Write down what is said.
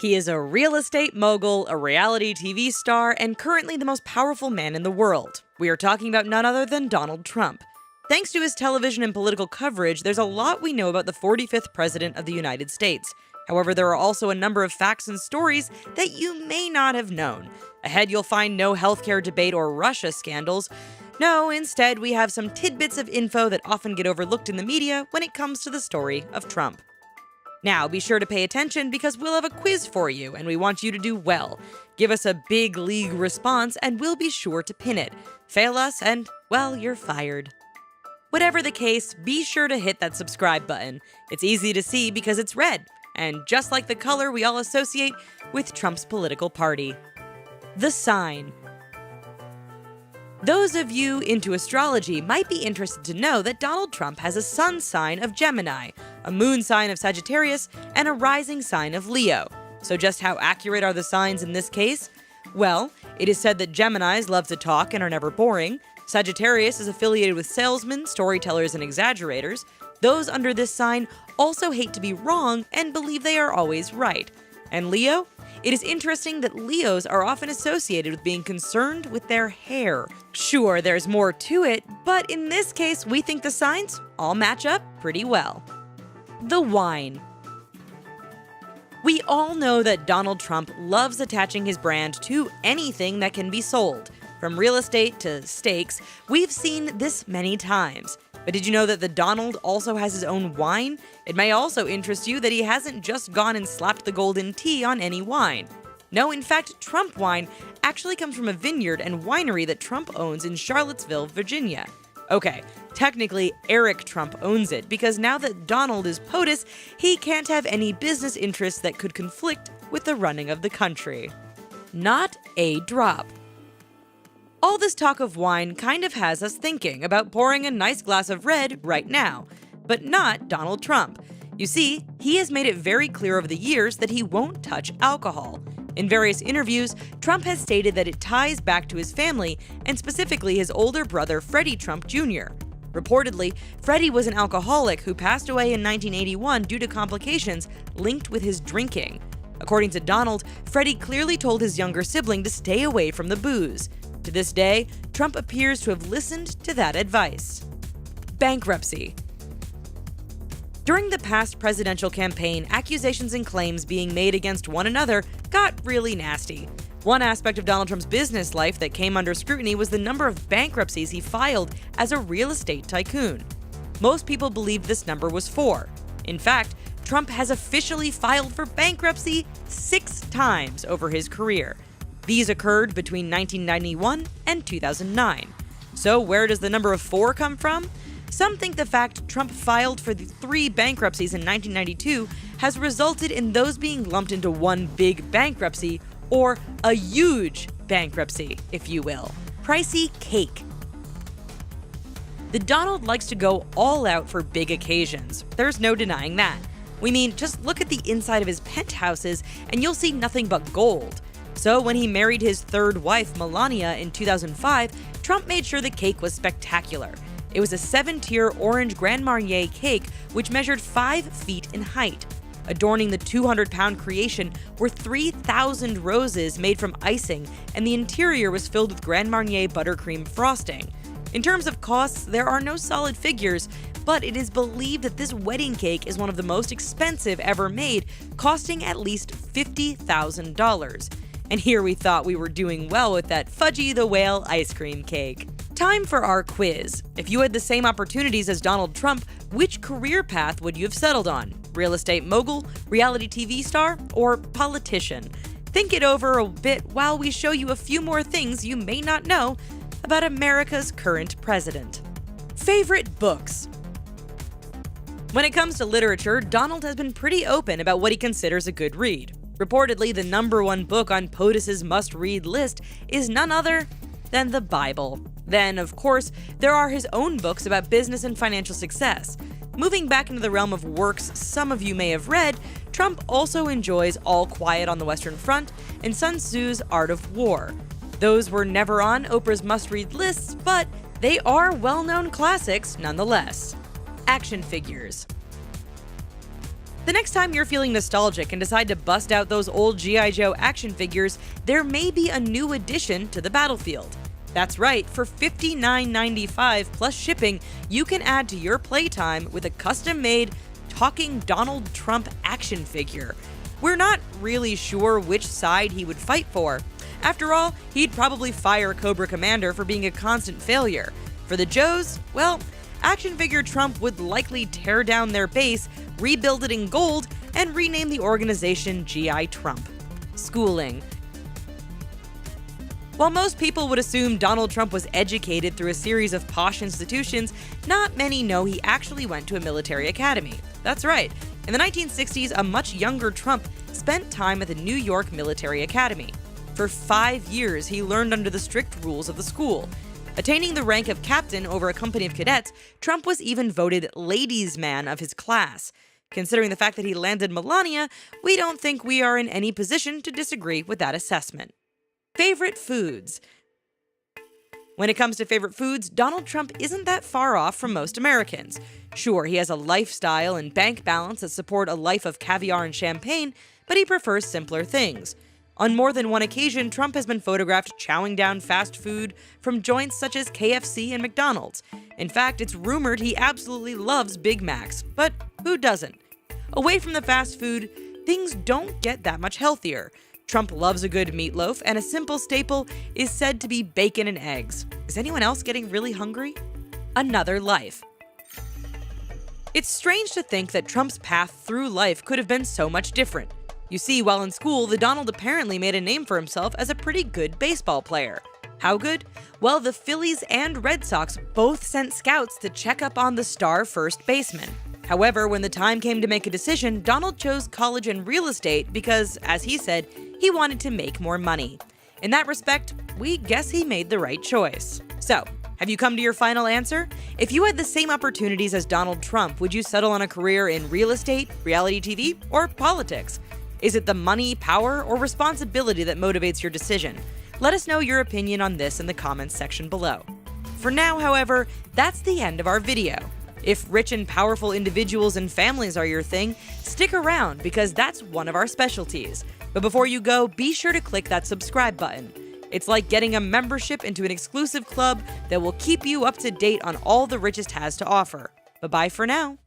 He is a real estate mogul, a reality TV star, and currently the most powerful man in the world. We are talking about none other than Donald Trump. Thanks to his television and political coverage, there's a lot we know about the 45th President of the United States. However, there are also a number of facts and stories that you may not have known. Ahead, you'll find no healthcare debate or Russia scandals. No, instead, we have some tidbits of info that often get overlooked in the media when it comes to the story of Trump. Now, be sure to pay attention because we'll have a quiz for you, and we want you to do well. Give us a big league response, and we'll be sure to pin it. Fail us, and, well, you're fired. Whatever the case, be sure to hit that subscribe button. It's easy to see because it's red, and just like the color we all associate with Trump's political party. The sign. Those of you into astrology might be interested to know that Donald Trump has a sun sign of Gemini, a moon sign of Sagittarius, and a rising sign of Leo. So just how accurate are the signs in this case? Well, it is said that Geminis love to talk and are never boring. Sagittarius is affiliated with salesmen, storytellers, and exaggerators. Those under this sign also hate to be wrong and believe they are always right. And Leo? It is interesting that Leos are often associated with being concerned with their hair. Sure, there's more to it, but in this case, we think the signs all match up pretty well. The wine. We all know that Donald Trump loves attaching his brand to anything that can be sold. From real estate to steaks, we've seen this many times. But did you know that the Donald also has his own wine? It may also interest you that he hasn't just gone and slapped the golden T on any wine. No, in fact, Trump wine actually comes from a vineyard and winery that Trump owns in Charlottesville, Virginia. Okay, technically Eric Trump owns it because now that Donald is POTUS, he can't have any business interests that could conflict with the running of the country. Not a drop. All this talk of wine kind of has us thinking about pouring a nice glass of red right now, but not Donald Trump. You see, he has made it very clear over the years that he won't touch alcohol. In various interviews, Trump has stated that it ties back to his family and specifically his older brother, Freddie Trump Jr. Reportedly, Freddie was an alcoholic who passed away in 1981 due to complications linked with his drinking. According to Donald, Freddie clearly told his younger sibling to stay away from the booze. To this day, Trump appears to have listened to that advice. Bankruptcy. During the past presidential campaign, accusations and claims being made against one another got really nasty. One aspect of Donald Trump's business life that came under scrutiny was the number of bankruptcies he filed as a real estate tycoon. Most people believed this number was 4. In fact, Trump has officially filed for bankruptcy 6 times over his career. These occurred between 1991 and 2009. So where does the number of 4 come from? Some think the fact Trump filed for the 3 bankruptcies in 1992 has resulted in those being lumped into one big bankruptcy, or a huge bankruptcy, if you will. Pricey cake. The Donald likes to go all out for big occasions. There's no denying that. We mean, just look at the inside of his penthouses and you'll see nothing but gold. So when he married his 3rd wife, Melania, in 2005, Trump made sure the cake was spectacular. It was a 7-tier orange Grand Marnier cake which measured 5 feet in height. Adorning the 200-pound creation were 3,000 roses made from icing, and the interior was filled with Grand Marnier buttercream frosting. In terms of costs, there are no solid figures, but it is believed that this wedding cake is one of the most expensive ever made, costing at least $50,000. And here we thought we were doing well with that Fudgy the Whale ice cream cake. Time for our quiz. If you had the same opportunities as Donald Trump, which career path would you have settled on? Real estate mogul, reality TV star, or politician? Think it over a bit while we show you a few more things you may not know about America's current president. Favorite books? When it comes to literature, Donald has been pretty open about what he considers a good read. Reportedly, the #1 book on POTUS's must-read list is none other than the Bible. Then, of course, there are his own books about business and financial success. Moving back into the realm of works some of you may have read, Trump also enjoys All Quiet on the Western Front and Sun Tzu's Art of War. Those were never on Oprah's must-read lists, but they are well-known classics nonetheless. Action figures. The next time you're feeling nostalgic and decide to bust out those old G.I. Joe action figures, there may be a new addition to the battlefield. That's right, for $59.95 plus shipping, you can add to your playtime with a custom-made talking Donald Trump action figure. We're not really sure which side he would fight for. After all, he'd probably fire Cobra Commander for being a constant failure. For the Joes, well, action figure Trump would likely tear down their base, rebuild it in gold, and rename the organization G.I. Trump. Schooling. While most people would assume Donald Trump was educated through a series of posh institutions, not many know he actually went to a military academy. That's right. In the 1960s, a much younger Trump spent time at the New York Military Academy. For 5 years, he learned under the strict rules of the school. Attaining the rank of captain over a company of cadets, Trump was even voted ladies' man of his class. Considering the fact that he landed Melania, we don't think we are in any position to disagree with that assessment. Favorite foods. When it comes to favorite foods, Donald Trump isn't that far off from most Americans. Sure, he has a lifestyle and bank balance that support a life of caviar and champagne, but he prefers simpler things. On more than one occasion, Trump has been photographed chowing down fast food from joints such as KFC and McDonald's. In fact, it's rumored he absolutely loves Big Macs, but who doesn't? Away from the fast food, things don't get that much healthier. Trump loves a good meatloaf, and a simple staple is said to be bacon and eggs. Is anyone else getting really hungry? Another life. It's strange to think that Trump's path through life could have been so much different. You see, while in school, the Donald apparently made a name for himself as a pretty good baseball player. How good? Well, the Phillies and Red Sox both sent scouts to check up on the star first baseman. However, when the time came to make a decision, Donald chose college and real estate because, as he said, he wanted to make more money. In that respect, we guess he made the right choice. So, have you come to your final answer? If you had the same opportunities as Donald Trump, would you settle on a career in real estate, reality TV, or politics? Is it the money, power, or responsibility that motivates your decision? Let us know your opinion on this in the comments section below. For now, however, that's the end of our video. If rich and powerful individuals and families are your thing, stick around because that's one of our specialties. But before you go, be sure to click that subscribe button. It's like getting a membership into an exclusive club that will keep you up to date on all the richest has to offer. Bye-bye for now.